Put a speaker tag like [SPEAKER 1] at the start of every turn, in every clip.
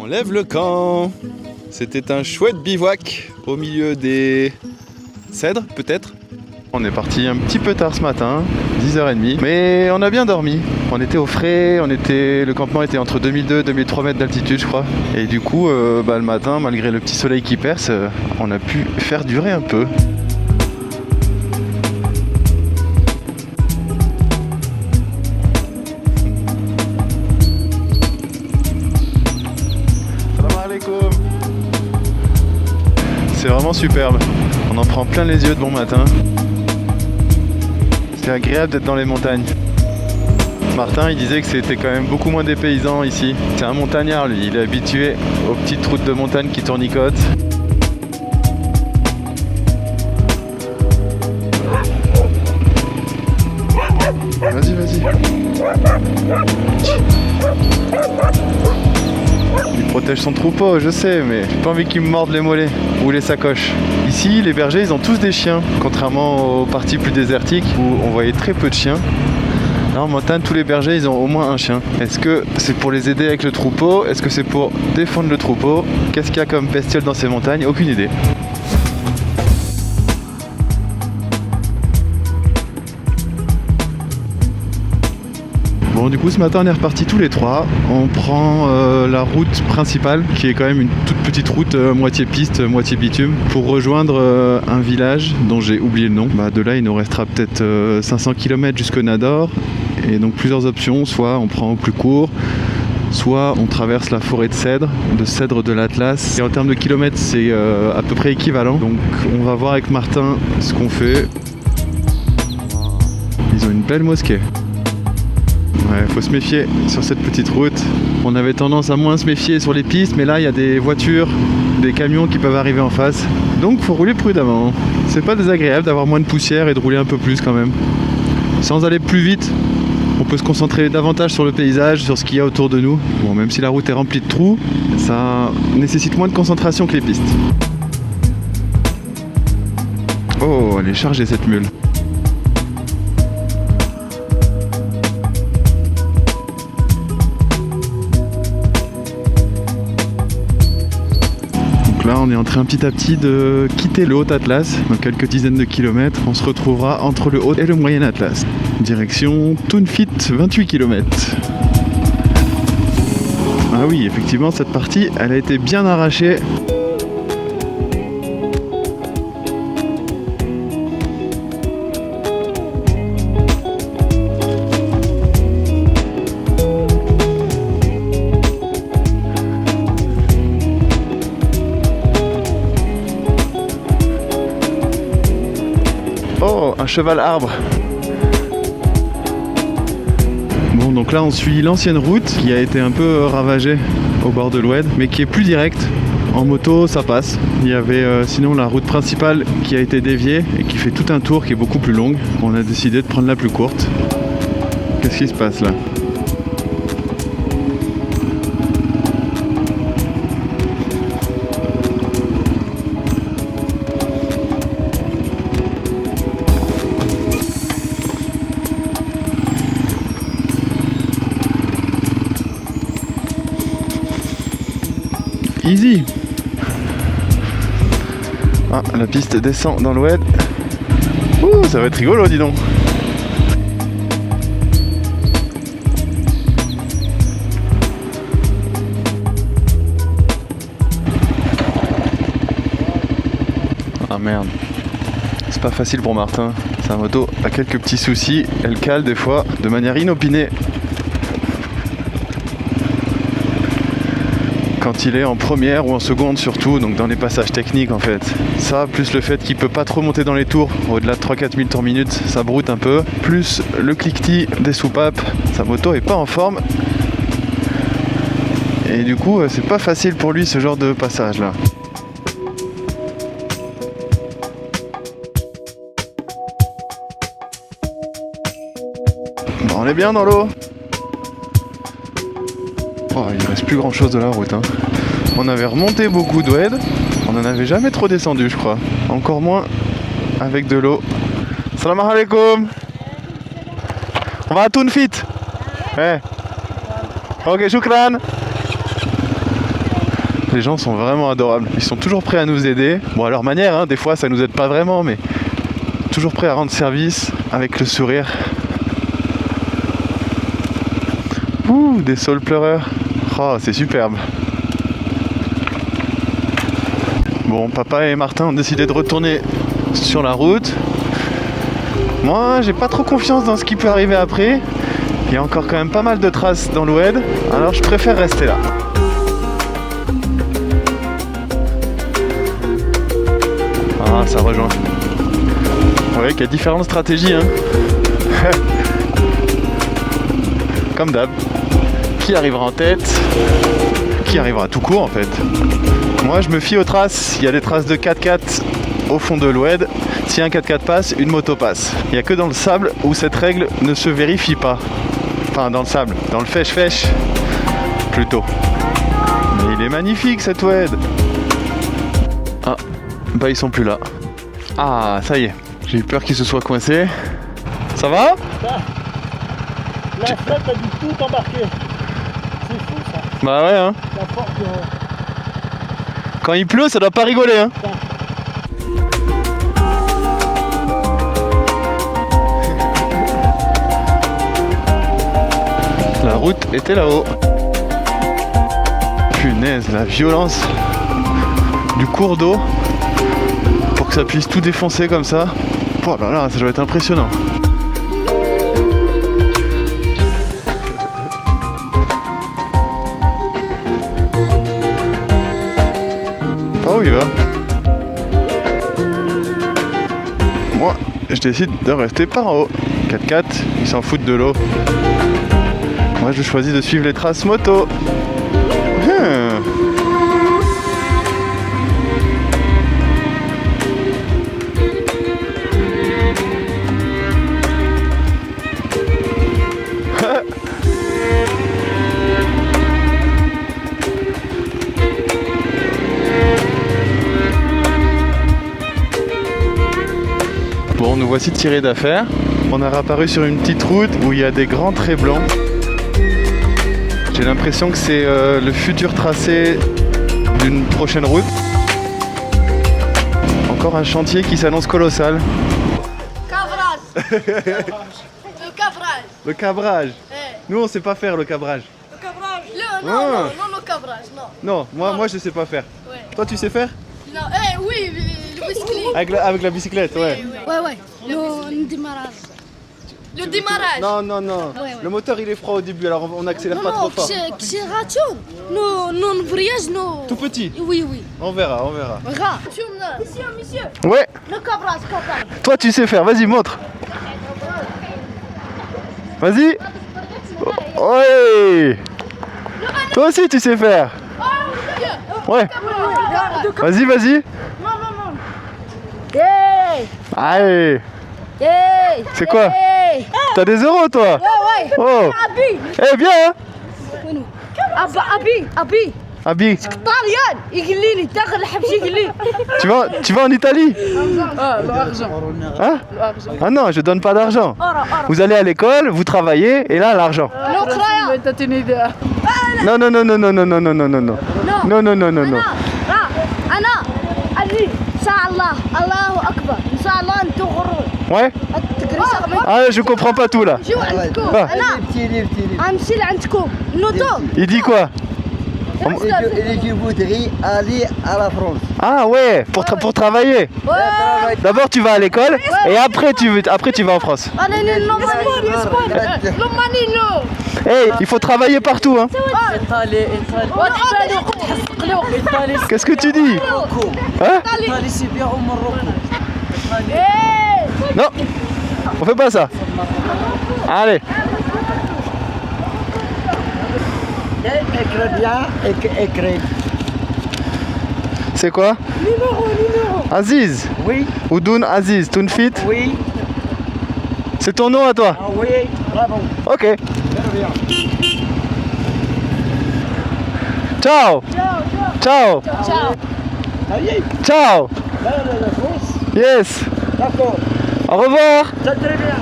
[SPEAKER 1] lève le camp. C'était un chouette bivouac au milieu des cèdres, peut-être. On est parti un petit peu tard ce matin, 10h30, mais on a bien dormi. On était au frais, le campement était entre 2002 et 2003 mètres d'altitude, je crois. Et du coup, le matin, malgré le petit soleil qui perce, on a pu faire durer un peu. C'est vraiment superbe, on en prend plein les yeux de bon matin. C'est agréable d'être dans les montagnes. Martin il disait que c'était quand même beaucoup moins dépaysant ici. C'est un montagnard lui, il est habitué aux petites routes de montagne qui tournicotent. Vas-y. Il protège son troupeau, je sais, mais j'ai pas envie qu'il me morde les mollets ou les sacoches. Ici, les bergers, ils ont tous des chiens, contrairement aux parties plus désertiques où on voyait très peu de chiens. Là, en montagne, tous les bergers, ils ont au moins un chien. Est-ce que c'est pour les aider avec le troupeau? Est-ce que c'est pour défendre le troupeau? Qu'est-ce qu'il y a comme bestiole dans ces montagnes? Aucune idée. Bon, du coup ce matin on est repartis tous les trois. On prend la route principale qui est quand même une toute petite route moitié piste, moitié bitume pour rejoindre un village dont j'ai oublié le nom. De là il nous restera peut-être 500 km jusqu'au Nador et donc plusieurs options, soit on prend au plus court, soit on traverse la forêt de cèdres de l'Atlas et en termes de kilomètres c'est à peu près équivalent. Donc on va voir avec Martin ce qu'on fait. Ils ont une belle mosquée. Ouais, faut se méfier sur cette petite route. On avait tendance à moins se méfier sur les pistes, mais là il y a des voitures, des camions qui peuvent arriver en face. Donc faut rouler prudemment. C'est pas désagréable d'avoir moins de poussière et de rouler un peu plus quand même. Sans aller plus vite, on peut se concentrer davantage sur le paysage, sur ce qu'il y a autour de nous. Bon, même si la route est remplie de trous, ça nécessite moins de concentration que les pistes. Oh, elle est chargée cette mule. Là, on est en train petit à petit de quitter le Haut-Atlas, dans quelques dizaines de kilomètres. On se retrouvera entre le Haut et le Moyen Atlas. Direction Tunfit, 28 km. Ah oui, effectivement, cette partie, elle a été bien arrachée. Oh, un cheval arbre. Bon, donc là on suit l'ancienne route qui a été un peu ravagée au bord de l'Oued, mais qui est plus directe. En moto ça passe. Il y avait sinon la route principale qui a été déviée et qui fait tout un tour qui est beaucoup plus longue. On a décidé de prendre la plus courte. Qu'est-ce qui se passe là ? Easy. Ah, la piste descend dans l'Oued. Ouh, ça va être rigolo, dis donc. Ah merde. C'est pas facile pour Martin. Sa moto a quelques petits soucis. Elle cale des fois de manière inopinée. Quand il est en première ou en seconde surtout, donc dans les passages techniques en fait. Ça, plus le fait qu'il peut pas trop monter dans les tours, au-delà de 3-4 000 tours minute, ça broute un peu. Plus le cliquetis des soupapes, sa moto est pas en forme. Et du coup, c'est pas facile pour lui ce genre de passage là. Bon, on est bien dans l'eau. Oh, il reste plus grand chose de la route. On avait remonté beaucoup d'Oued, on n'en avait jamais trop descendu je crois. Encore moins avec de l'eau. Salam alaikum. On va à Tunfit. Ouais. Ok, shukran. Les gens sont vraiment adorables. Ils sont toujours prêts à nous aider. Bon, à leur manière, hein, des fois ça nous aide pas vraiment, mais toujours prêts à rendre service avec le sourire. Ouh, des saules pleureurs. Oh, c'est superbe. Bon, papa et Martin ont décidé de retourner sur la route. Moi, j'ai pas trop confiance dans ce qui peut arriver après. Il y a encore quand même pas mal de traces dans l'Oued, alors je préfère rester là. Ah, ça rejoint. Vous voyez qu'il y a différentes stratégies, hein. Comme d'hab. Qui arrivera en tête? Qui arrivera tout court en fait? Moi je me fie aux traces. Il y a des traces de 4x4 au fond de l'Oued. Si un 4x4 passe, une moto passe. Il n'y a que dans le sable où cette règle ne se vérifie pas. Enfin dans le sable, dans le fèche-fèche plutôt. Mais il est magnifique cette Oued. Ah, bah ils sont plus là. Ah, ça y est. J'ai eu peur qu'ils se soient coincés. Ça va?
[SPEAKER 2] La flotte a dû tout embarquer. C'est fou ça.
[SPEAKER 1] Bah ouais hein.
[SPEAKER 2] La force de...
[SPEAKER 1] Quand il pleut, ça doit pas rigoler hein. La route était là-haut. Punaise, la violence du cours d'eau pour que ça puisse tout défoncer comme ça. Oh là là, ça doit être impressionnant. Oh, il va. Moi, je décide de rester par en haut. 4x4, ils s'en foutent de l'eau. Moi, je choisis de suivre les traces moto. Bon, nous voici tirés d'affaire. On a réapparu sur une petite route où il y a des grands traits blancs. J'ai l'impression que c'est le futur tracé d'une prochaine route. Encore un chantier qui s'annonce colossal.
[SPEAKER 3] Cabrage. Le cabrage.
[SPEAKER 1] Le cabrage.
[SPEAKER 3] Eh.
[SPEAKER 1] Nous, on sait pas faire le cabrage.
[SPEAKER 3] Le cabrage. Non,
[SPEAKER 1] Ah.
[SPEAKER 3] non, le cabrage, non.
[SPEAKER 1] Non, moi je sais pas faire.
[SPEAKER 3] Ouais.
[SPEAKER 1] Toi, tu sais faire?
[SPEAKER 3] Non, oui, le bicyclette.
[SPEAKER 1] Avec la bicyclette, ouais.
[SPEAKER 3] Ouais. Le démarrage. Le démarrage.
[SPEAKER 1] Non.
[SPEAKER 3] Ouais.
[SPEAKER 1] Le moteur, il est froid au début, alors on n'accélère
[SPEAKER 3] Non,
[SPEAKER 1] pas trop fort.
[SPEAKER 3] accélération. Non, voyage, non.
[SPEAKER 1] Tout petit.
[SPEAKER 3] Oui.
[SPEAKER 1] On verra.
[SPEAKER 3] Regarde. Monsieur.
[SPEAKER 1] Ouais.
[SPEAKER 3] Le cabrage.
[SPEAKER 1] Toi, tu sais faire. Vas-y, montre. Vas-y. Ouais. Toi aussi, tu sais faire. Ouais. Vas-y.
[SPEAKER 3] Non. Hey.
[SPEAKER 1] Allez.
[SPEAKER 3] Hey.
[SPEAKER 1] C'est quoi?
[SPEAKER 3] Hey.
[SPEAKER 1] T'as des euros, toi?
[SPEAKER 3] Ouais.
[SPEAKER 1] Oh.
[SPEAKER 3] Abi.
[SPEAKER 1] Eh bien, hein?
[SPEAKER 3] Abi.
[SPEAKER 1] Abi,
[SPEAKER 3] طاليان يقول لي تاخذ الحبش يقول لي
[SPEAKER 1] tu vas en Italie?
[SPEAKER 3] l'argent.
[SPEAKER 1] Hein? Ah non, je donne pas d'argent. Vous allez à l'école, vous travaillez, et là, l'argent. Non. Non.
[SPEAKER 3] انا اللي ان شاء الله اكبر ان شاء الله انتم غرور
[SPEAKER 1] Ouais? Ah, je comprends pas tout là.
[SPEAKER 3] شو عندكم
[SPEAKER 1] Ah.
[SPEAKER 3] انا امشي لعندكم نوضو
[SPEAKER 1] Il dit quoi?
[SPEAKER 4] Et je voudrais aller à la France.
[SPEAKER 1] Ah ouais, pour travailler. D'abord tu vas à l'école et après tu vas en France.
[SPEAKER 3] انا لماني نو
[SPEAKER 1] Hey, il faut travailler partout hein.
[SPEAKER 4] Italie.
[SPEAKER 1] Qu'est-ce que tu dis? Hein?
[SPEAKER 4] Italie, c'est bien au Maroc.
[SPEAKER 1] Non, on fait pas ça. Allez.
[SPEAKER 4] Écris bien, écris.
[SPEAKER 1] C'est quoi?
[SPEAKER 3] numéro
[SPEAKER 1] Aziz.
[SPEAKER 4] Oui,
[SPEAKER 1] Oudoun Aziz, Tounfit.
[SPEAKER 4] oui,
[SPEAKER 1] C'est ton nom à toi?
[SPEAKER 4] ah oui, bravo.
[SPEAKER 1] Ok. Ciao. Ciao.
[SPEAKER 4] Allez,
[SPEAKER 1] Ciao.
[SPEAKER 4] la France.
[SPEAKER 1] Yes.
[SPEAKER 4] D'accord,
[SPEAKER 1] Au revoir.
[SPEAKER 4] c'est très bien.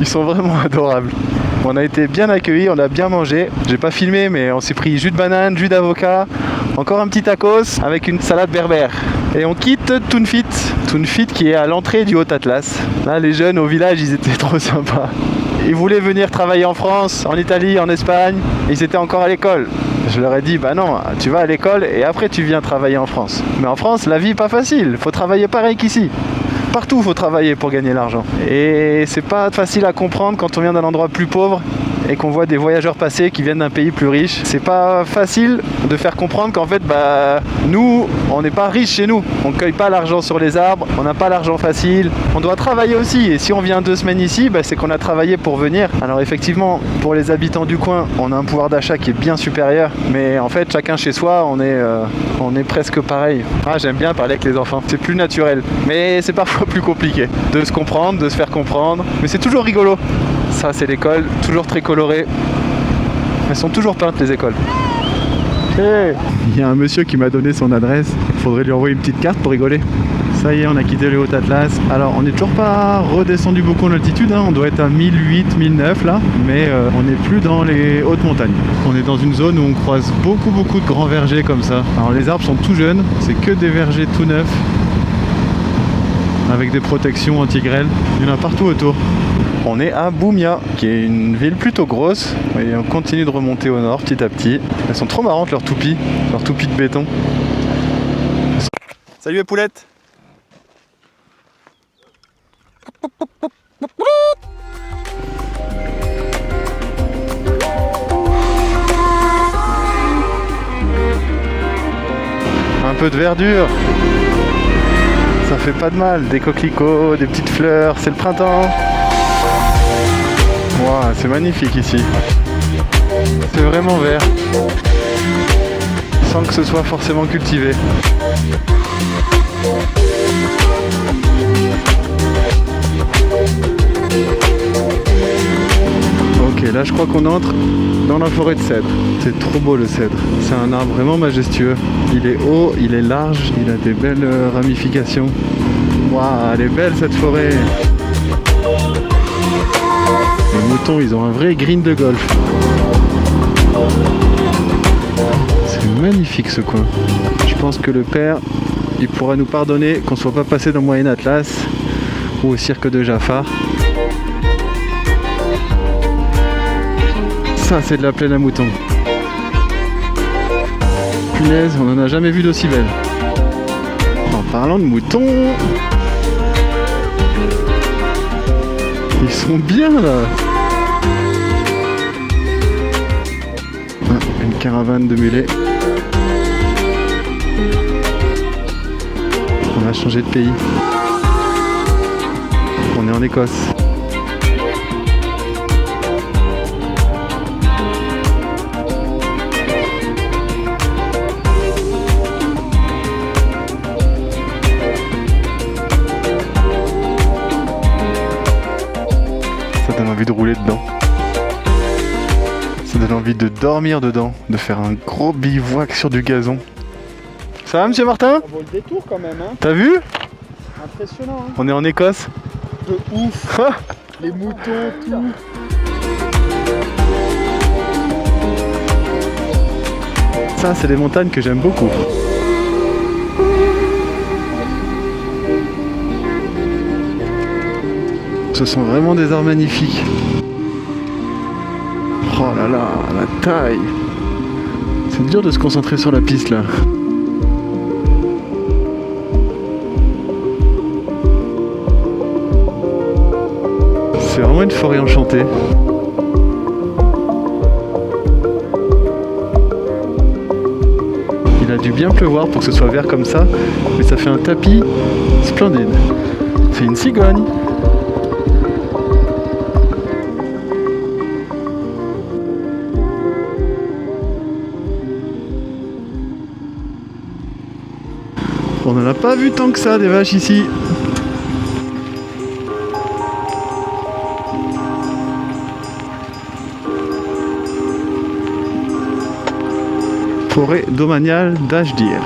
[SPEAKER 1] Ils sont vraiment adorables. On a été bien accueillis, on a bien mangé. J'ai pas filmé, mais on s'est pris jus de banane, jus d'avocat, encore un petit tacos avec une salade berbère. Et on quitte Tounfit. Tounfit qui est à l'entrée du Haut-Atlas. Là, les jeunes au village, ils étaient trop sympas. Ils voulaient venir travailler en France, en Italie, en Espagne. Ils étaient encore à l'école. Je leur ai dit, bah non, tu vas à l'école et après tu viens travailler en France. Mais en France, la vie est pas facile. Faut travailler pareil qu'ici. Partout, faut travailler pour gagner l'argent. Et c'est pas facile à comprendre quand on vient d'un endroit plus pauvre et qu'on voit des voyageurs passer qui viennent d'un pays plus riche. C'est pas facile de faire comprendre qu'en fait, bah, nous, on n'est pas riches chez nous. On cueille pas l'argent sur les arbres, on n'a pas l'argent facile. On doit travailler aussi. Et si on vient 2 semaines ici, bah, c'est qu'on a travaillé pour venir. Alors effectivement, pour les habitants du coin, on a un pouvoir d'achat qui est bien supérieur. Mais en fait, chacun chez soi, on est presque pareil. Ah, j'aime bien parler avec les enfants. C'est plus naturel. Mais c'est parfois plus compliqué de se comprendre, de se faire comprendre. Mais c'est toujours rigolo. Ça, c'est l'école, toujours très colorée. Elles sont toujours peintes, les écoles. Hey. Il y a un monsieur qui m'a donné son adresse. Il faudrait lui envoyer une petite carte pour rigoler. Ça y est, on a quitté le Haut-Atlas. Alors, on n'est toujours pas redescendu beaucoup en altitude. On doit être à 1008, 1009 là. Mais on n'est plus dans les hautes montagnes. On est dans une zone où on croise beaucoup de grands vergers comme ça. Alors, les arbres sont tout jeunes. C'est que des vergers tout neufs. Avec des protections anti-grêle. Il y en a partout autour. On est à Boumia, qui est une ville plutôt grosse, et on continue de remonter au nord petit à petit. Elles sont trop marrantes leurs toupies de béton. Salut les poulettes! Un peu de verdure, ça fait pas de mal, des coquelicots, des petites fleurs, c'est le printemps. Wow, c'est magnifique ici. C'est vraiment vert. Sans que ce soit forcément cultivé. Ok, là je crois qu'on entre dans la forêt de cèdre. C'est trop beau le cèdre. C'est un arbre vraiment majestueux. Il est haut, il est large, il a des belles ramifications. Waouh, elle est belle cette forêt. Les moutons, ils ont un vrai green de golf. C'est magnifique ce coin. Je pense que le père, il pourra nous pardonner qu'on soit pas passé dans le Moyen Atlas ou au cirque de Jafar. Ça, c'est de la plaine à moutons. Punaise, on n'en a jamais vu d'aussi belle. En parlant de moutons, ils sont bien là. Une caravane de mulets. On a changé de pays. On est en Écosse. Ça donne envie de rouler dedans. Ça donne envie de dormir dedans, de faire un gros bivouac sur du gazon. Ça va, monsieur Martin?
[SPEAKER 2] Ça vaut le détour quand même, hein.
[SPEAKER 1] T'as vu?
[SPEAKER 2] Impressionnant, hein.
[SPEAKER 1] On est en Écosse.
[SPEAKER 2] De ouf. Les moutons, tout.
[SPEAKER 1] Ça, c'est des montagnes que j'aime beaucoup. Ce sont vraiment des arbres magnifiques. Oh là là, la taille. C'est dur de se concentrer sur la piste là. C'est vraiment une forêt enchantée. Il a dû bien pleuvoir pour que ce soit vert comme ça, mais ça fait un tapis splendide. C'est une cigogne. On n'en a pas vu tant que ça des vaches ici. Forêt domaniale d'Ajdir.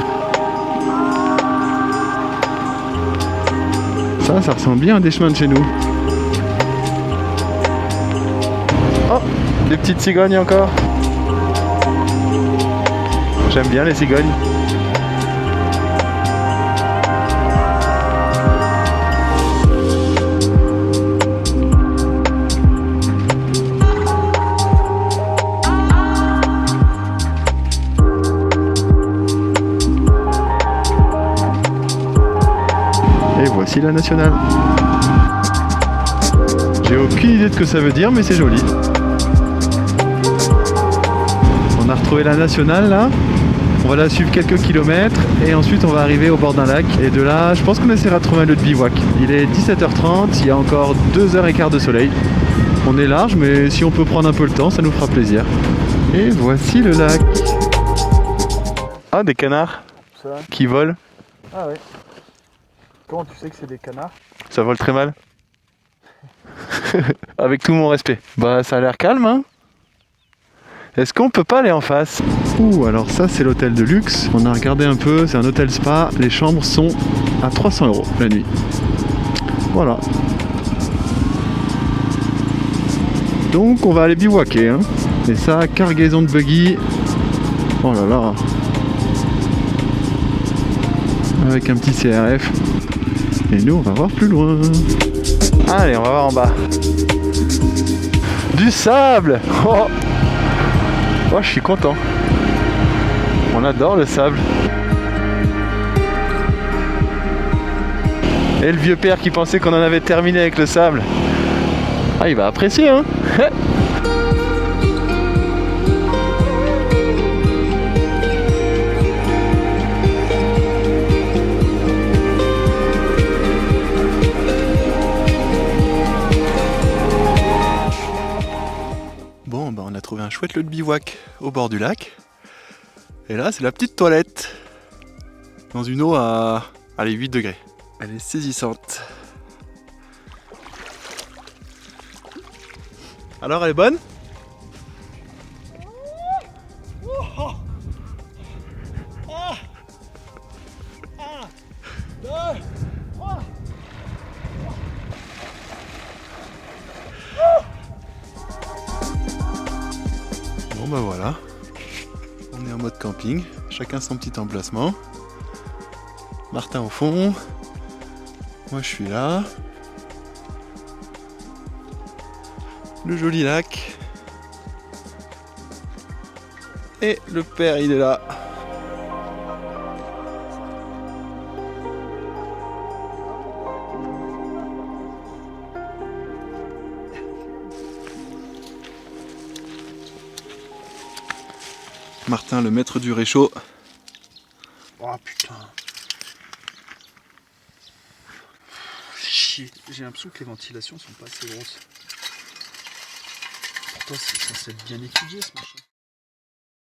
[SPEAKER 1] Ça ressemble bien à des chemins de chez nous. Oh, des petites cigognes encore. J'aime bien les cigognes. Et voici la nationale. J'ai aucune idée de ce que ça veut dire, mais c'est joli. On a retrouvé la nationale là. On va la suivre quelques kilomètres et ensuite on va arriver au bord d'un lac. Et de là, je pense qu'on essaiera de trouver un lieu de bivouac. Il est 17h30, il y a encore 2h15 de soleil. On est large, mais si on peut prendre un peu le temps, ça nous fera plaisir. Et voici le lac. Ah, des canards
[SPEAKER 2] Ça.
[SPEAKER 1] qui volent.
[SPEAKER 2] Ah ouais. Comment tu sais que c'est des canards?
[SPEAKER 1] Ça vole très mal. Avec tout mon respect. Bah, ça a l'air calme, hein. Est-ce qu'on peut pas aller en face? Ouh, alors ça c'est l'hôtel de luxe. On a regardé un peu, c'est un hôtel spa. Les chambres sont à 300 € la nuit. Voilà. Donc on va aller bivouaquer, hein. Et ça, cargaison de buggy. Oh là là. Avec un petit CRF. Et nous on va voir plus loin. Allez, on va voir en bas. Du sable. Oh, oh, je suis content. On adore le sable. Et le vieux père qui pensait qu'on en avait terminé avec le sable. Ah, il va apprécier, hein. Bon, bah on a trouvé un chouette lieu de bivouac au bord du lac. Et là, c'est la petite toilette. Dans une eau à allez, 8 degrés. Elle est saisissante. Alors, elle est bonne? Bon bah voilà, on est en mode camping, chacun son petit emplacement. Martin au fond, moi je suis là. Le joli lac. Et le père il est là. Martin, le maître du réchaud.
[SPEAKER 2] Oh putain. Chier. J'ai l'impression que les ventilations sont pas assez grosses. Pourtant c'est censé être bien étudié ce machin.